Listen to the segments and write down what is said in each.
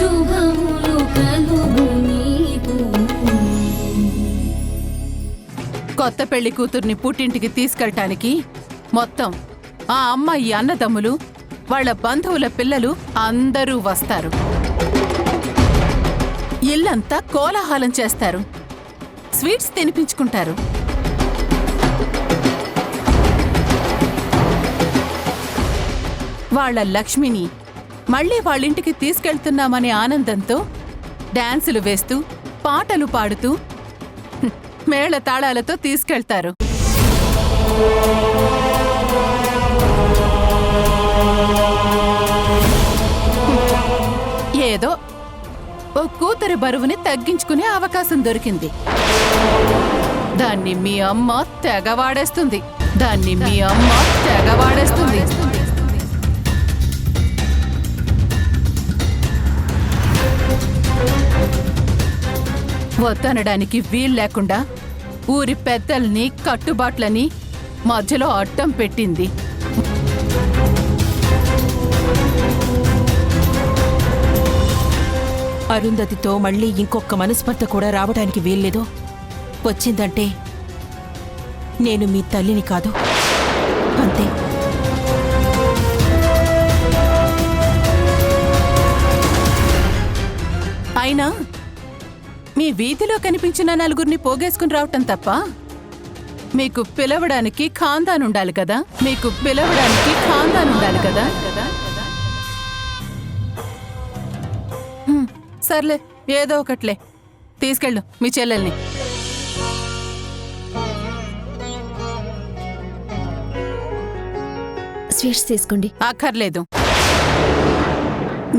శుభములు కలుగు నీకు. కొత్త పెళ్లి కూతుర్ని పుట్టింటికి తీసుకెళ్ళటానికి మొత్తం ఆ అమ్మాయి అన్నదమ్ములు, వాళ్ళ బంధువుల పిల్లలు అందరూ వస్తారు. ఇల్లంతా కోలాహలం చేస్తారు, స్వీట్స్ తినిపించుకుంటారు. వాళ్ళ లక్ష్మిని మళ్లీ వాళ్ళింటికి తీసుకెళ్తున్నామనే ఆనందంతో డాన్సులు వేస్తూ, పాటలు పాడుతూ, మేళ తాళాలతో తీసుకెళ్తారు. ఏదో ఓ కూతురి బరువుని తగ్గించుకునే అవకాశం దొరికింది. దాన్ని మీ అమ్మ తెగవాడేస్తుంది. వద్దనడానికి వీలు లేకుండా ఊరి పెద్దల్ని, కట్టుబాట్లని మధ్యలో అడ్డం పెట్టింది. అరుంధతితో మళ్ళీ ఇంకొక మనస్పర్ధ కూడా రావడానికి వీల్లేదో. వచ్చిందంటే నేను మీ తల్లిని కాదు, అంతే. అయినా మీ వీధిలో కనిపించిన నలుగురిని పోగేసుకుని రావటం తప్ప మీకు పిలవడానికి ఖాందానుండాలి కదా. సర్లే, ఏదో ఒకట్లే. తీసుకెళ్ళు మీ చెల్లెల్ని. స్వీట్స్ తీసుకోండి. అక్కర్లేదు,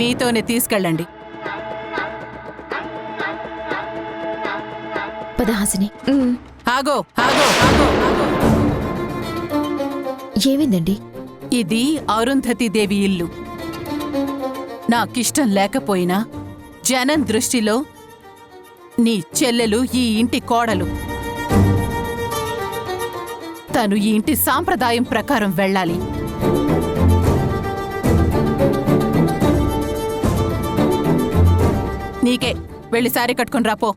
మీతోనే తీసుకెళ్ళండి. పదహాసిని. ఆగో. ఏమైందండి? ఇది అరుంధతీదేవి ఇల్లు. నాకిష్టం లేకపోయినా జనం దృష్టిలో నీ చెల్లెలు ఈ ఇంటి కోడలు. తను ఈ ఇంటి సాంప్రదాయం ప్రకారం వెళ్ళాలి. నీకే వెళ్ళి శారీ కట్టుకుని రాపో.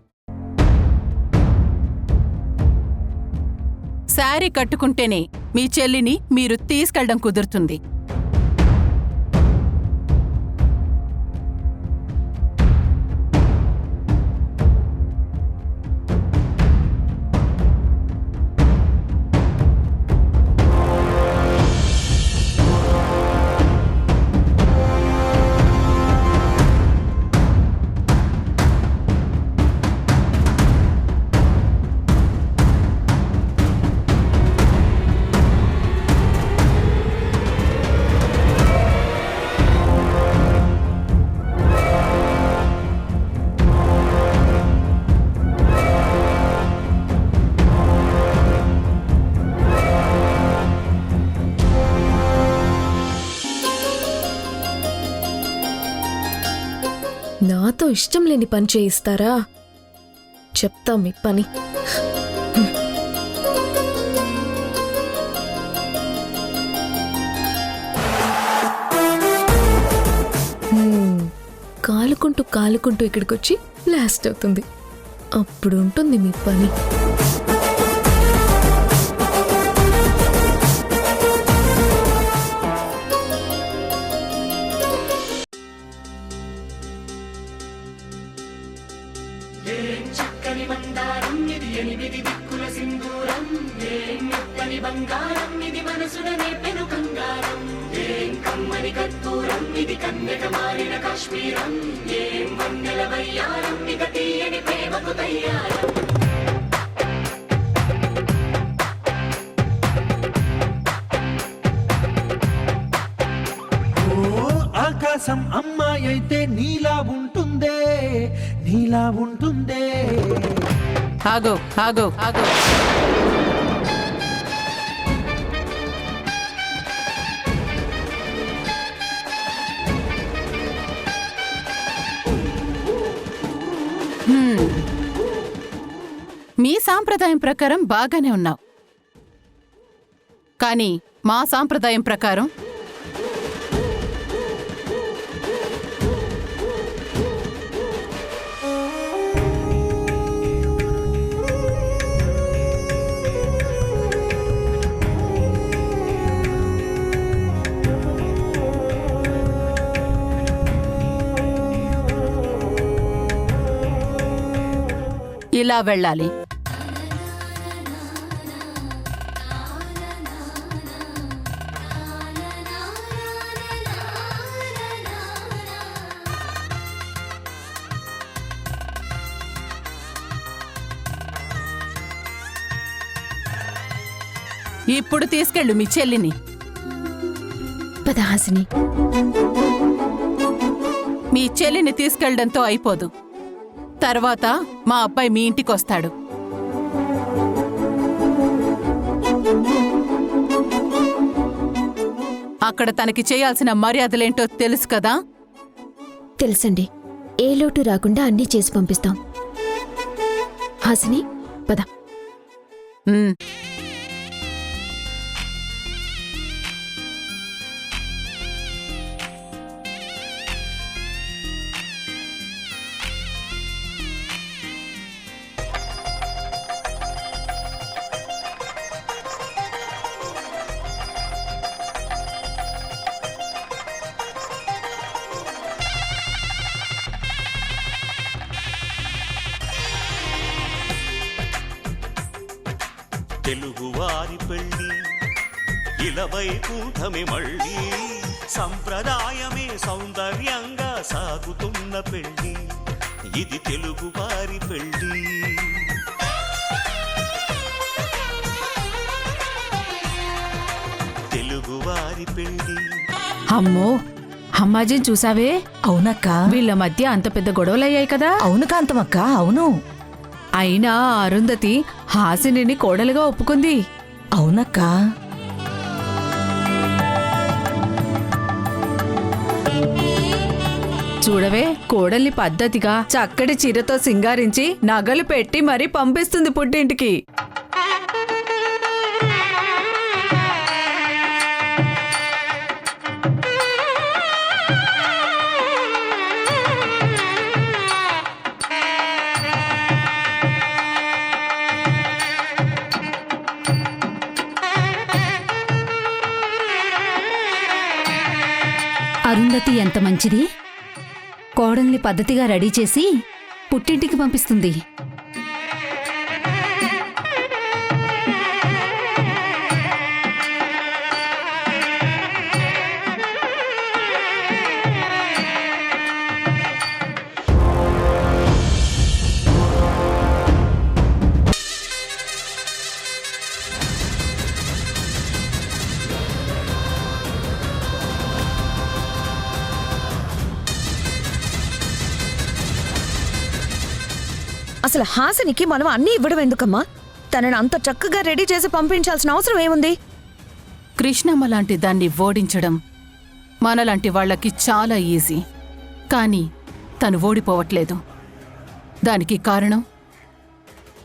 శారీ కట్టుకుంటేనే మీ చెల్లిని మీరు తీసుకెళ్ళడం కుదురుతుంది. నాతో ఇష్టం లేని పని చేయిస్తారా? చెప్తా మీ పని. కాలుకుంటూ ఇక్కడికొచ్చి బ్లాస్ట్ అవుతుంది. అప్పుడు ఉంటుంది మీ పని. ఆకాశం అమ్మాయి అయితే నీలా ఉంటుందే. ఆగో. మీ సాంప్రదాయం ప్రకారం బాగానే ఉన్నావు, కానీ మా సాంప్రదాయం ప్రకారం ఇలా వెళ్ళాలి. ఇప్పుడు తీసుకెళ్ళు మీ చెల్లిని. పద హాసిని. మీ చెల్లిని తీసుకెళ్లడంతో అయిపోదు. తర్వాత మా అబ్బాయి మీ ఇంటికొస్తాడు. అక్కడ తనకి చేయాల్సిన మర్యాదలేంటో తెలుసు కదా. తెలుసండి. ఏ లోటు రాకుండా అన్నీ చేసి పంపిస్తాం. హాసిని పద. ఉమ్. తెలుగువారి పెళ్ళి ఇలవై కూటమి మళ్ళీ సంప్రదాయమే సౌందర్యంగా సాగుతున్న పెళ్ళి ఇది తెలుగువారి పెళ్ళి. తెలుగువారి పెళ్ళి. అమ్మో అమ్మాజీని చూసావే? అవునక్క. వీళ్ళ మధ్య అంత పెద్ద గొడవలయ్యాయి కదా. అవును కాంతమక్క, అవును. అయినా అరుంధతి హాసినిని కోడలుగా ఒప్పుకుంది. అవునక్క. చూడవే, కోడల్ని పద్ధతిగా చక్కటి చీరతో సింగారించి నగలు పెట్టి మరీ పంపిస్తుంది పుట్టింటికి. అరుంధతి ఎంత మంచిది. కోడల్ని పద్ధతిగా రెడీ చేసి పుట్టింటికి పంపిస్తుంది. అసలు హాసినికి మనం అన్నీ ఇవ్వడం ఎందుకమ్మా? తనని అంత చక్కగా రెడీ చేసి పంపించాల్సిన అవసరం ఏముంది? కృష్ణమ్మ లాంటి దాన్ని ఓడించడం మనలాంటి వాళ్ళకి చాలా ఈజీ. కానీ తను ఓడిపోవట్లేదు. దానికి కారణం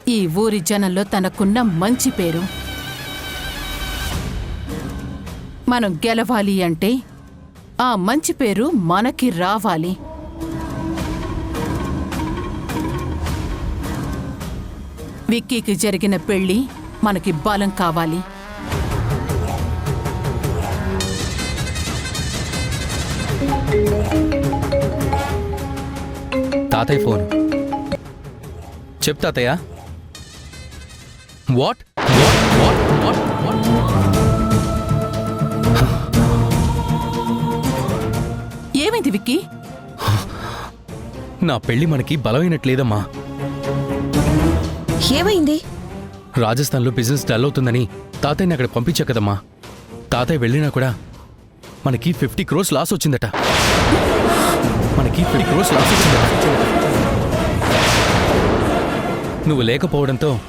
ఈ ఊరి జనంలో తనకున్న మంచి పేరు. మనం గెలవాలి అంటే ఆ మంచి పేరు మనకి రావాలి. విక్కీకి జరిగిన పెళ్లి మనకి బలం కావాలి. తాతయ్య ఫోన్. చెప్ తాతయ్య. వాట్? ఏమైంది విక్కీ? నా పెళ్లి మనకి బలమైనట్లేదమ్మా. ఏమైంది? రాజస్థాన్లో బిజినెస్ డల్ అవుతుందని తాతయ్యని అక్కడ పంపించా కదమ్మా. తాతయ్య వెళ్ళినా కూడా మనకి 50 crores లాస్ వచ్చిందట. నువ్వు లేకపోవడంతో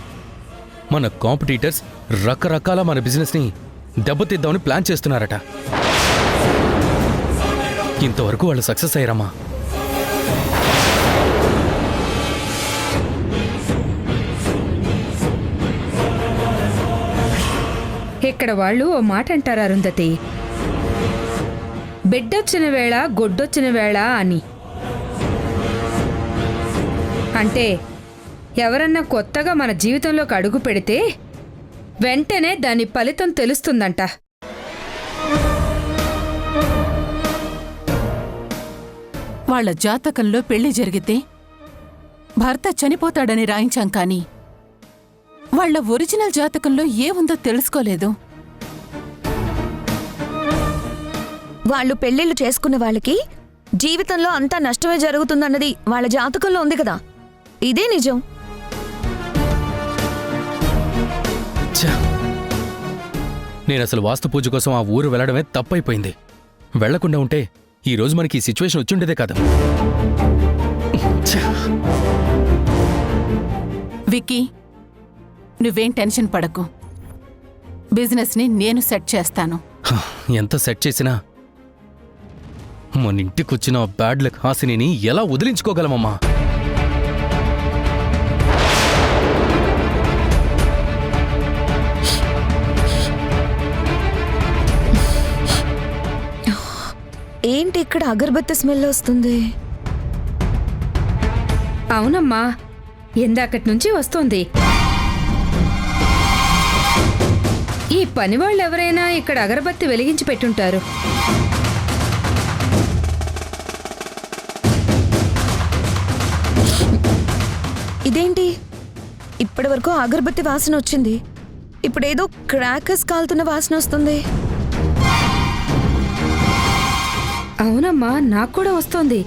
మన కాంపిటీటర్స్ రకరకాల మన బిజినెస్ని దెబ్బతీద్దామని ప్లాన్ చేస్తున్నారట. ఇంతవరకు వాళ్ళు సక్సెస్ అయ్యారమ్మా. ఇక్కడ వాళ్ళు ఓ మాట అంటారు అరుంధతి, బిడ్డొచ్చిన వేళ గొడ్డొచ్చిన వేళ అని. అంటే ఎవరన్నా కొత్తగా మన జీవితంలోకి అడుగు పెడితే వెంటనే దాని ఫలితం తెలుస్తుందంట. వాళ్ళ జాతకంలో పెళ్లి జరిగితే భర్త చనిపోతాడని రాయించాం కానీ వాళ్ళ ఒరిజినల్ జాతకంలో ఏముందో తెలుసుకోలేదు. వాళ్ళు పెళ్లిళ్ళు చేసుకున్న వాళ్ళకి జీవితంలో అంతా నష్టమే జరుగుతుందన్నది వాళ్ళ జాతకంలో ఉంది కదా. ఇదే నిజం. ఛ! నేను అసలు వాస్తు పూజ కోసం ఆ ఊరు వెళ్ళడమే తప్పైపోయింది. వెళ్లకుండా ఉంటే ఈ రోజు మనకి ఈ సిచ్యువేషన్ వచ్చిండేదే కాదు. ఛ! విక్కీ, నువ్వేం టెన్షన్ పడకు. బిజినెస్ని నేను సెట్ చేస్తాను. హ, ఎంత సెట్ చేసినా మన ఇంటికొచ్చిన ఆ బ్యాడ్ లక్ హాసినిని ఎలా వదిలించుకోగలమమ్మా? ఏంటి ఇక్కడ అగరబత్తి స్మెల్ వస్తుంది? అవునమ్మా, ఎందాకటి నుంచి వస్తోంది. ఈ పని వాళ్ళు ఎవరైనా ఇక్కడ అగరబత్తి వెలిగించి పెట్టుంటారు. ఇదేంటి ఇప్పటి వరకు అగరబత్తి వాసన వచ్చింది, ఇప్పుడేదో క్రాకర్స్ కాలుతున్న వాసన వస్తుంది. అవునమ్మా, నాకు కూడా వస్తోంది.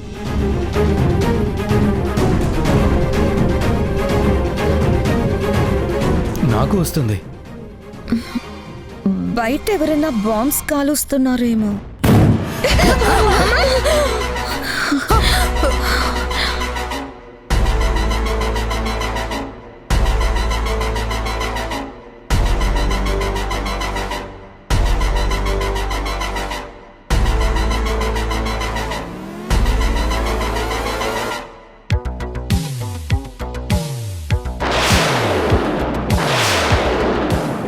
నాకు వస్తుంది. బయట ఎవరైనా బాంబ్స్ కాలుస్తున్నారేమో.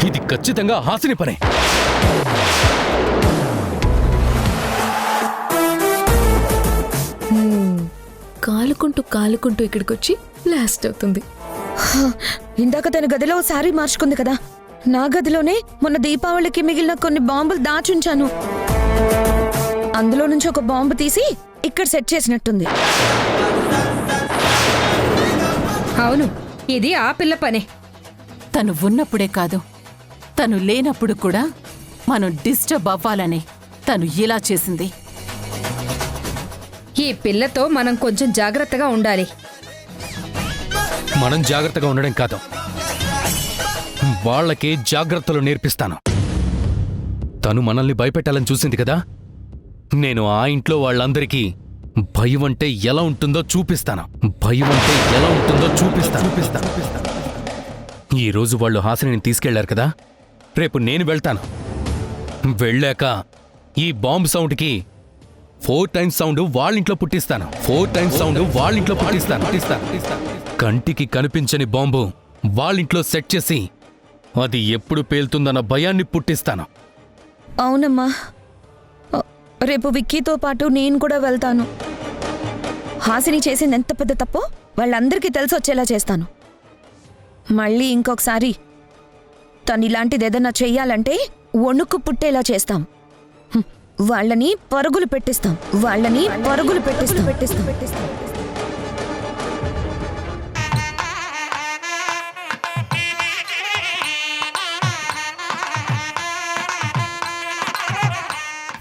ఇది ఖచ్చితంగా హాసిని పనే. కాలుకుంటూ ఇక్కడికొచ్చి బ్లాస్ట్ అవుతుంది. ఇందాక తన గదిలో శారీ మార్చుకుంది కదా, నా గదిలోనే మొన్న దీపావళికి మిగిలిన కొన్ని బాంబులు దాచుంచాను. అందులో నుంచి ఒక బాంబు తీసి ఇక్కడ సెట్ చేసినట్టుంది. అవును, ఇది ఆ పిల్ల పనే. తను ఉన్నప్పుడే కాదు, తను లేనప్పుడు కూడా మనం డిస్టర్బ్ అవ్వాలని తను ఇలా చేసింది. ఈ పిల్లతో మనం కొంచెం జాగ్రత్తగా ఉండాలి. మనం జాగ్రత్తగా ఉండడం కాదు, వాళ్ళకి జాగ్రత్తలు నేర్పిస్తాను. తను మనల్ని భయపెట్టాలని చూసింది కదా, నేను ఆ ఇంట్లో వాళ్ళందరికీ భయం అంటే ఎలా ఉంటుందో చూపిస్తాను. ఈరోజు వాళ్ళు హాసినిని తీసుకెళ్లారు కదా, రేపు నేను వెళ్తాను. వెళ్ళాక ఈ బాంబ్ సౌండ్కి 4 టైమ్స్ సౌండ్ వాళ్ళింట్లో పుట్టిస్తాను. కంటికి కనిపించని బాంబు వాళ్ళింట్లో సెట్ చేసి అది ఎప్పుడు పేలుతుందన్న భయాన్ని పుట్టిస్తాను. అవునమ్మా, రేపు విక్కీతో పాటు నేను కూడా వెళ్తాను. హాసిని చేసింది ఎంత పెద్ద తప్పో వాళ్ళందరికీ తెలిసొచ్చేలా చేస్తాను. మళ్ళీ ఇంకొకసారి తను ఇలాంటిదేదన్నా చెయ్యాలంటే వణుకు పుట్టేలా చేస్తాం. వాళ్ళని పరుగులు పెట్టిస్తాం.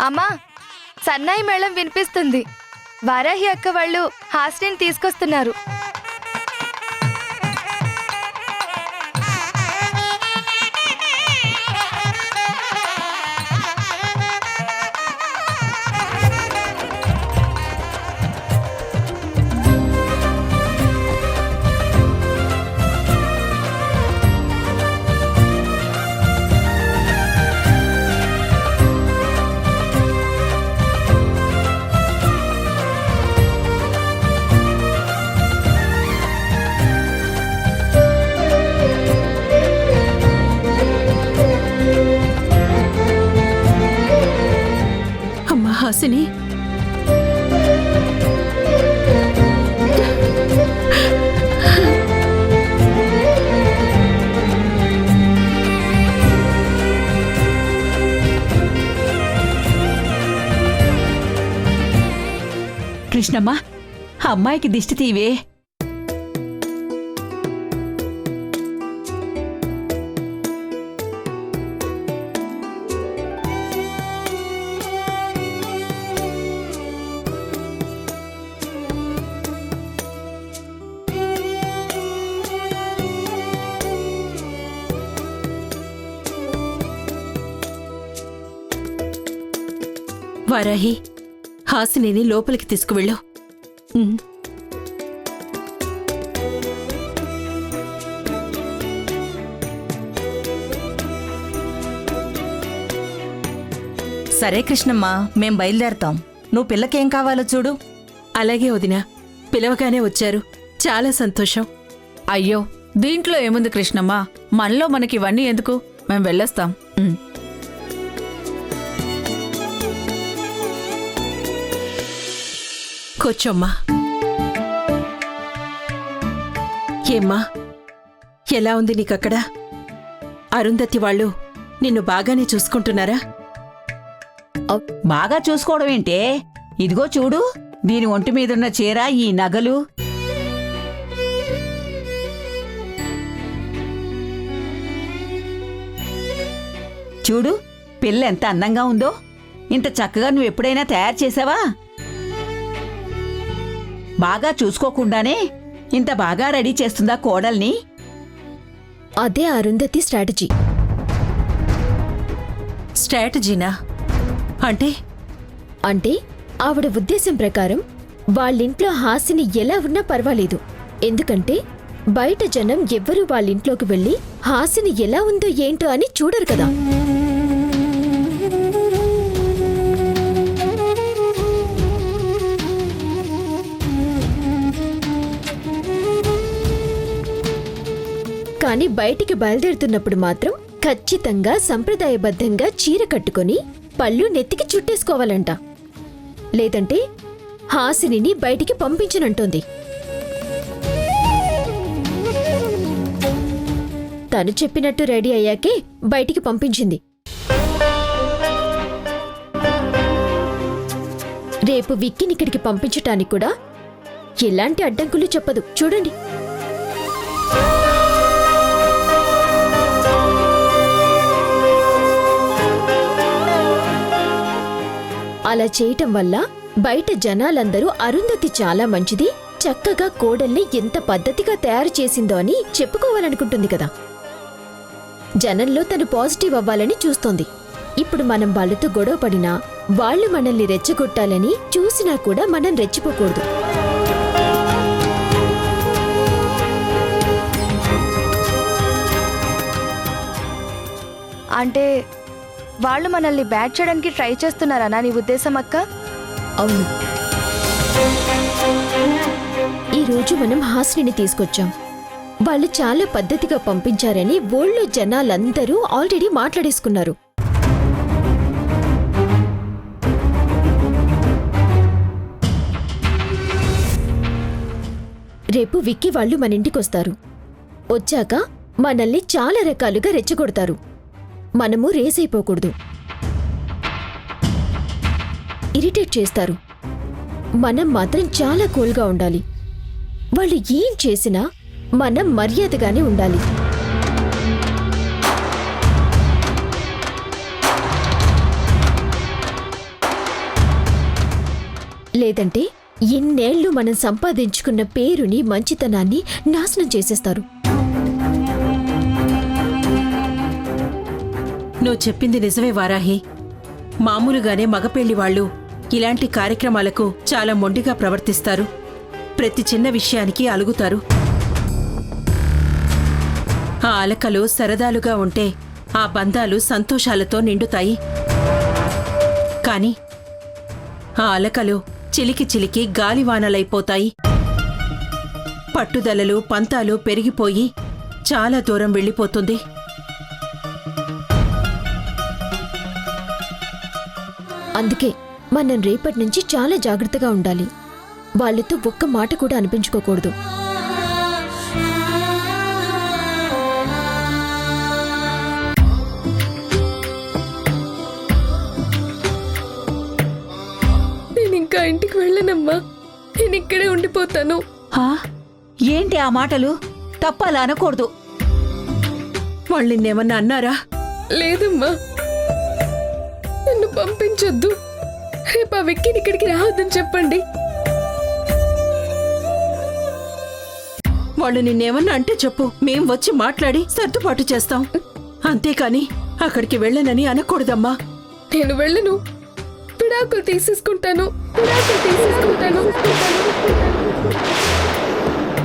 అమ్మా, సన్నాయి మేళం వినిపిస్తుంది. వారాహి అక్క వాళ్ళు హాస్టల్ని తీసుకొస్తున్నారు. అమ్మా హాసిని, కృష్ణమ్మ, అమ్మాయికి దిష్టి తీవే. వారాహి, హాసినిని లోపలికి తీసుకువెళ్ళు. సరే కృష్ణమ్మ, మేం బయలుదేరతాం. నువ్వు పిల్లకేం కావాలో చూడు. అలాగే వదినా, పిలవగానే వచ్చారు. చాలా సంతోషం. అయ్యో దీంట్లో ఏముంది కృష్ణమ్మ, మనలో మనకి ఇవన్నీ ఎందుకు, మేం వెళ్ళొస్తాం. కూర్చోమ్మా. ఏమ్మా, ఎలా ఉంది నీకక్కడ? అరుంధతి వాళ్ళు నిన్ను బాగానే చూసుకుంటున్నారా? బాగా చూసుకోవడం ఏంటే? ఇదిగో చూడు, దీని ఒంటి మీదున్న చీర, ఈ నగలు. చూడు, పిల్ల ఎంత అందంగా ఉందో. ఇంత చక్కగా నువ్వు ఎప్పుడైనా తయారు చేసావా? బాగా చూసుకోకుండానే ఇంత బాగా రెడీ చేస్తుందా కోడల్ని? అదే అరుంధతి స్ట్రాటజీ. స్ట్రాటజీనా? అంటే అంటే ఆవిడ ఉద్దేశం ప్రకారం వాళ్ళింట్లో హాసిని ఎలా ఉన్నా పర్వాలేదు, ఎందుకంటే బయట జనం ఎవ్వరూ వాళ్ళింట్లోకి వెళ్ళి హాసిని ఎలా ఉందో ఏంటో అని చూడరు కదా. కానీ బయటికి బయలుదేరుతున్నప్పుడు మాత్రం ఖచ్చితంగా సంప్రదాయబద్ధంగా చీర కట్టుకొని పళ్ళు నెత్తికి చుట్టేసుకోవాలంట, లేదంటే హాసినిని బయటికి పంపించనంటోంది. తను చెప్పినట్టు రెడీ అయ్యాకే బయటికి పంపించింది. రేపు విక్కీనిక్కడికి పంపించటానికి కూడా ఎలాంటి అడ్డంకులు చెప్పదు, చూడండి. అలా చేయటం వల్ల బయట జనాలందరూ అరుంధతి చాలా మంచిది, చక్కగా కోడల్ని ఎంత పద్ధతిగా తయారు చేసిందో అని చెప్పుకోవాలనుకుంటుంది కదా. జనంలో తను పాజిటివ్ అవ్వాలని చూస్తోంది. ఇప్పుడు మనం వాళ్ళతో గొడవ పడినా, వాళ్ళు మనల్ని రెచ్చగొట్టాలని చూసినా కూడా మనం రెచ్చిపోకూడదు. అంటే వాళ్ళు మనల్ని బ్యాట్ చేయడానికి ట్రై చేస్తున్నారనా నీ ఉద్దేశం అక్క? అవును. ఈరోజు మనం హాసినిని తీసుకొచ్చాం. వాళ్ళు చాలా పద్ధతిగా పంపించారని ఊళ్ళో జనాలందరూ ఆల్రెడీ మాట్లాడేసుకున్నారు. రేపు విక్కీ వాళ్ళు మన ఇంటికొస్తారు. వచ్చాక మనల్ని చాలా రకాలుగా రెచ్చగొడతారు. మనము రేస్ అయిపోకూడదు. ఇరిటేట్ చేస్తారు. మనం మాత్రం చాలా కూల్గా ఉండాలి. వాళ్ళు ఏం చేసినా మనం మర్యాదగానే ఉండాలి. లేదంటే ఇన్నేళ్లు మనం సంపాదించుకున్న పేరుని, మంచితనాన్ని నాశనం చేసేస్తారు. నువ్వు చెప్పింది నిజమే వారాహి. మామూలుగానే మగపెళ్లి వాళ్ళు ఇలాంటి కార్యక్రమాలకు చాలా మొండిగా ప్రవర్తిస్తారు. ప్రతి చిన్న విషయానికి అలుగుతారు. ఆ అలకలు సరదాలుగా ఉంటే ఆ బంధాలు సంతోషాలతో నిండుతాయి. కాని ఆ అలకలు చిలికి చిలికి గాలివానలైపోతాయి. పట్టుదలలు, పంతాలు పెరిగిపోయి చాలా దూరం వెళ్ళిపోతుంది. అందుకే మనం రేపటి నుంచి చాలా జాగ్రత్తగా ఉండాలి. వాళ్ళతో ఒక్క మాట కూడా అనిపించుకోకూడదు. నేను ఇంకా ఇంటికి వెళ్ళనమ్మా, నేను ఇక్కడే ఉండిపోతాను. ఏంటి ఆ మాటలు? తప్పలా అనకూడదు. వాళ్ళు నిన్నేమన్నా అన్నారా? లేదమ్మా, నన్ను పంపించొద్దు. రేపు ఆ విక్కీని ఇక్కడికి రావద్దని చెప్పండి. వాళ్ళు నిన్నేమన్నా అంటే చెప్పు, మేం వచ్చి మాట్లాడి సర్దుబాటు చేస్తాం. అంతేకాని అక్కడికి వెళ్ళనని అనకూడదమ్మా. నేను వెళ్ళను. విడాకులు తీసేసుకుంటాను